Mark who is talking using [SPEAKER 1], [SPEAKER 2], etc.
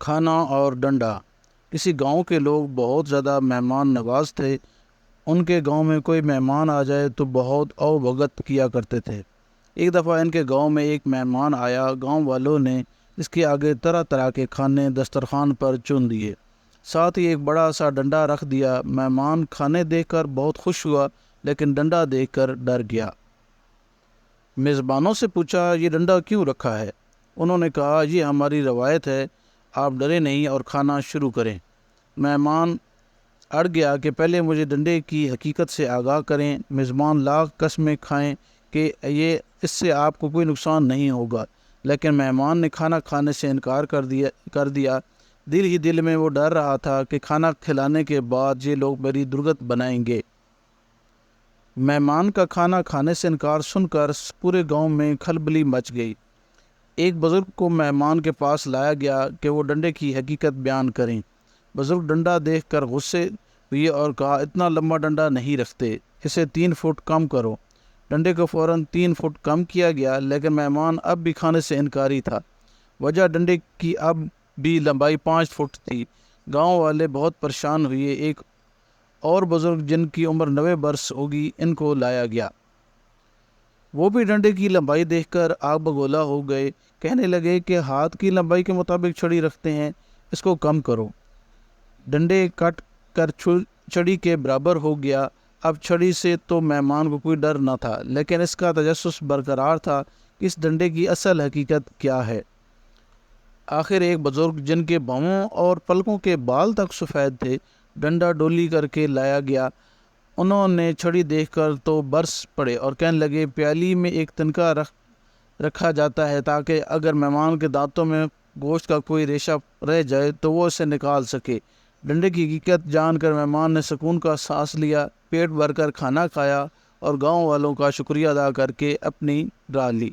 [SPEAKER 1] کھانا اور ڈنڈا۔ کسی گاؤں کے لوگ بہت زیادہ مہمان نواز تھے۔ ان کے گاؤں میں کوئی مہمان آ جائے تو بہت او بھگت کیا کرتے تھے۔ ایک دفعہ ان کے گاؤں میں ایک مہمان آیا۔ گاؤں والوں نے اس کے آگے طرح طرح کے کھانے دسترخوان پر چن دیے، ساتھ ہی ایک بڑا سا ڈنڈا رکھ دیا۔ مہمان کھانے دیکھ کر بہت خوش ہوا، لیکن ڈنڈا دیکھ کر ڈر گیا۔ میزبانوں سے پوچھا، یہ ڈنڈا کیوں رکھا ہے؟ انہوں نے کہا، یہ ہماری روایت ہے، آپ ڈرے نہیں اور کھانا شروع کریں۔ مہمان اڑ گیا کہ پہلے مجھے ڈنڈے کی حقیقت سے آگاہ کریں۔ میزبان لاکھ قسمیں کھائیں کہ اس سے آپ کو کوئی نقصان نہیں ہوگا، لیکن مہمان نے کھانا کھانے سے انکار کر دیا۔ دل ہی دل میں وہ ڈر رہا تھا کہ کھانا کھلانے کے بعد یہ لوگ میری درگت بنائیں گے۔ مہمان کا کھانا کھانے سے انکار سن کر پورے گاؤں میں کھلبلی مچ گئی۔ ایک بزرگ کو مہمان کے پاس لایا گیا کہ وہ ڈنڈے کی حقیقت بیان کریں۔ بزرگ ڈنڈا دیکھ کر غصے ہوئے اور کہا، اتنا لمبا ڈنڈا نہیں رکھتے، اسے 3 فٹ کم کرو۔ ڈنڈے کو فوراً 3 فٹ کم کیا گیا، لیکن مہمان اب بھی کھانے سے انکاری تھا۔ وجہ ڈنڈے کی اب بھی لمبائی 5 فٹ تھی۔ گاؤں والے بہت پریشان ہوئے۔ ایک اور بزرگ جن کی عمر 90 برس ہوگی، ان کو لایا گیا۔ وہ بھی ڈنڈے کی لمبائی دیکھ کر آگ بگولا ہو گئے۔ کہنے لگے کہ ہاتھ کی لمبائی کے مطابق چھڑی رکھتے ہیں، اس کو کم کرو۔ ڈنڈے کٹ کر چھڑی کے برابر ہو گیا۔ اب چھڑی سے تو مہمان کو کوئی ڈر نہ تھا، لیکن اس کا تجسس برقرار تھا کہ اس ڈنڈے کی اصل حقیقت کیا ہے۔ آخر ایک بزرگ جن کے بھاؤں اور پلکوں کے بال تک سفید تھے، ڈنڈا ڈولی کر کے لایا گیا۔ انہوں نے چھڑی دیکھ کر تو برس پڑے اور کہنے لگے، پیالی میں ایک تنکا رکھا جاتا ہے تاکہ اگر مہمان کے دانتوں میں گوشت کا کوئی ریشہ رہ جائے تو وہ اسے نکال سکے۔ ڈنڈے کی حقیقت جان کر مہمان نے سکون کا سانس لیا، پیٹ بھر کر کھانا کھایا اور گاؤں والوں کا شکریہ ادا کر کے اپنی راہ لی۔